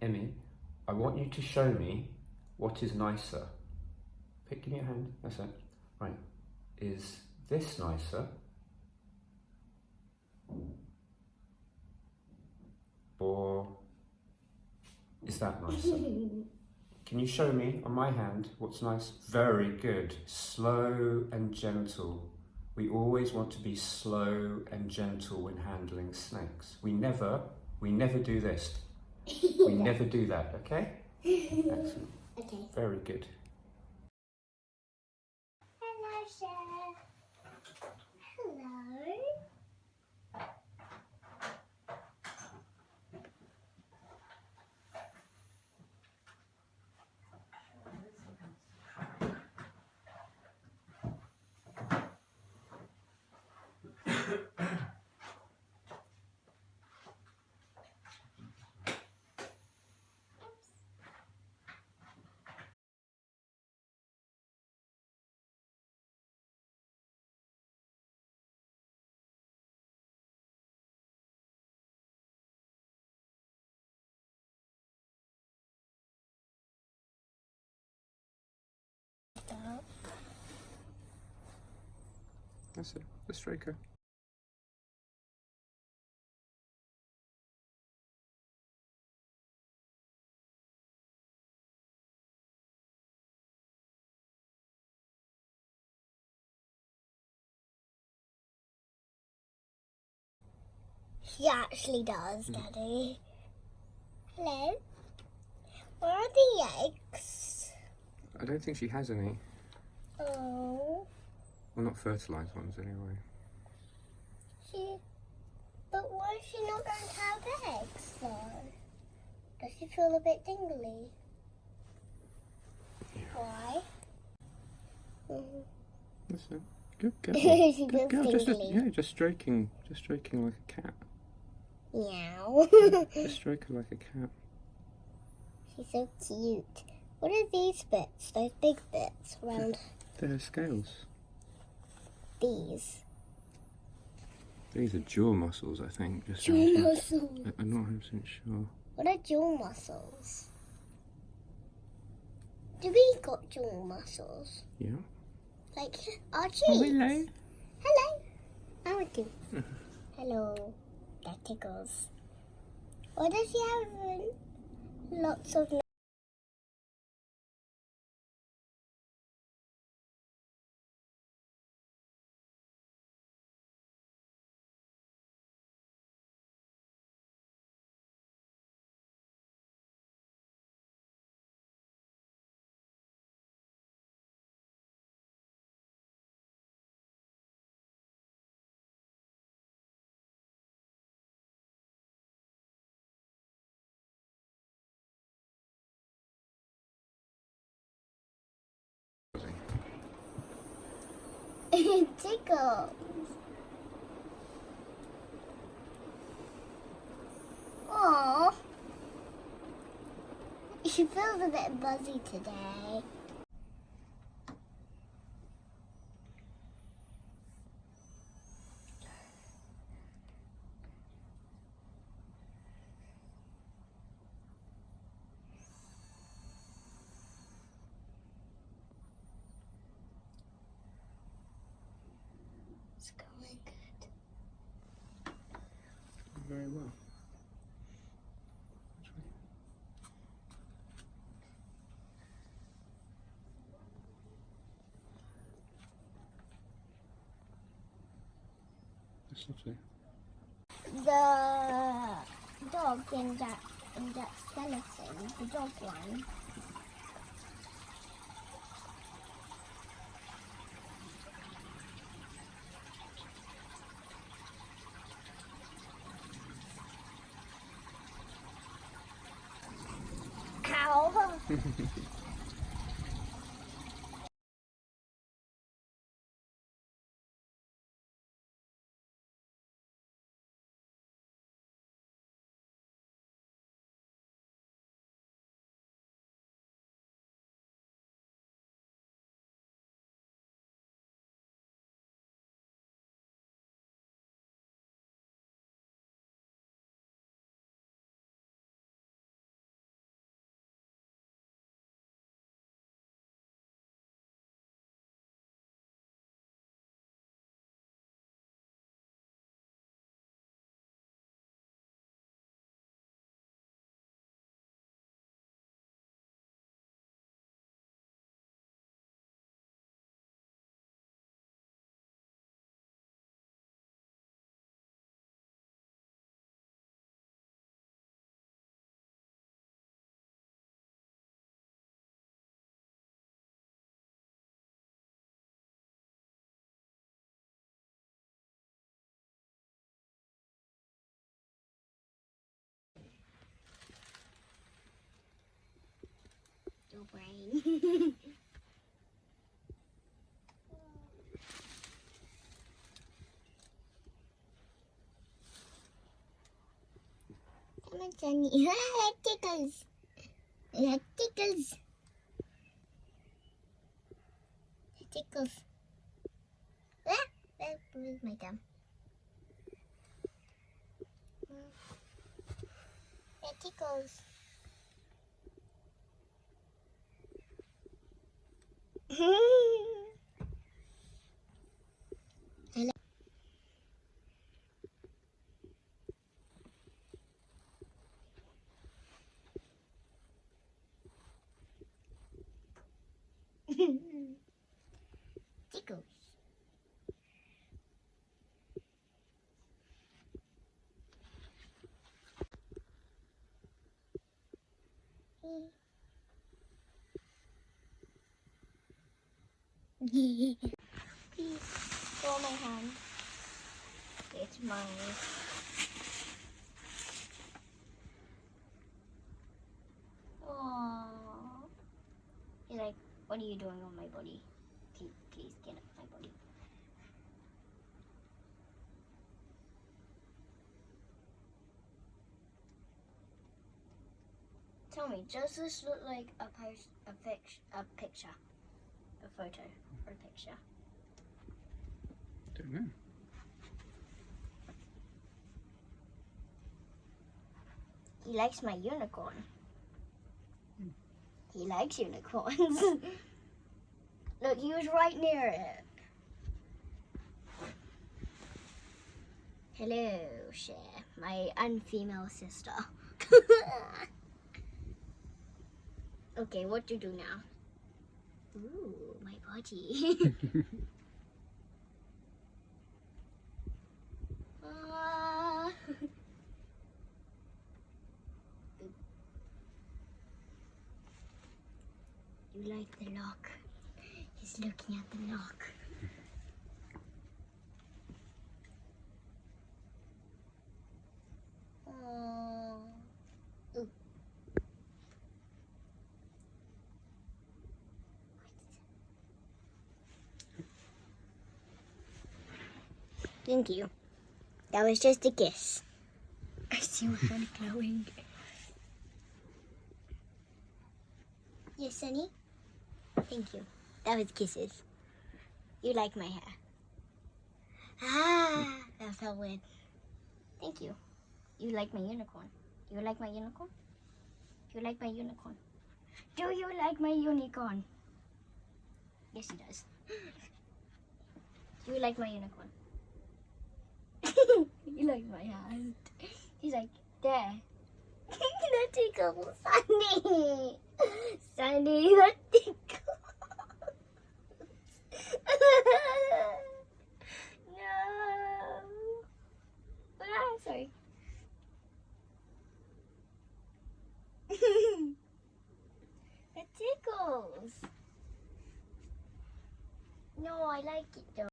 Emmy, I want you to show me what is nicer. Give me your hand. That's it. Right. Is this nicer? Or is that nicer? Can you show me on my hand what's nice? Very good. Slow and gentle. We always want to be slow and gentle when handling snakes. We never do this. We never do that, okay? Excellent. Okay. Very good. Hello, Chef. Hello. That's it. The striker. She actually does, Daddy. Hello. Where are the eggs? I don't think she has any. Oh. Well, not fertilised ones anyway. But why is she not going to have eggs though? Does she feel a bit tingly? Yeah. Why? That's it. Good girl. She Good feels girl. tingly. Just stroking like a cat. Meow. Just stroke her like a cat. She's so cute. What are these bits? Those big bits around They're her scales. these? These are jaw muscles, I think. Just Jaw muscles. I'm not 100% sure. What are jaw muscles? Do we got jaw muscles? Yeah. Like our cheeks? Oh, hello. Hello. How are you? Hello. That tickles. Why does she have lots of... It tickles. Aww. She feels a bit buzzy today. It's going good. Very well. That's lovely. The dog in that skeleton, the dog one. Ow! your brain. Come on, Sonny. That tickles. That tickles. That tickles. Ah, that was my thumb. That tickles. Hello. Tickles. Please hold my hand. It's mine. Aww. He's like, what are you doing on my body? Please get off my body. Tell me, does this look like a picture, a photo, or a picture? Don't know. He likes my unicorn. He likes unicorns. Look, he was right near it. Hello, Cher, my unfemale sister. Okay, what to do now? Ooh, my body. You like the lock? He's looking at the lock. Ooh. Thank you. That was just a kiss. I see my hand glowing. Yes, Sonny? Thank you. That was kisses. You like my hair. Ah, that felt weird. Thank you. You like my unicorn. Do you like my unicorn? Do you like my unicorn? Do you like my unicorn? Yes, he does. Do you like my unicorn? You like my hand. He's like, there. That tickles. Sonny. Sonny, that tickles. No. Ah, sorry. It tickles. No, I like it though.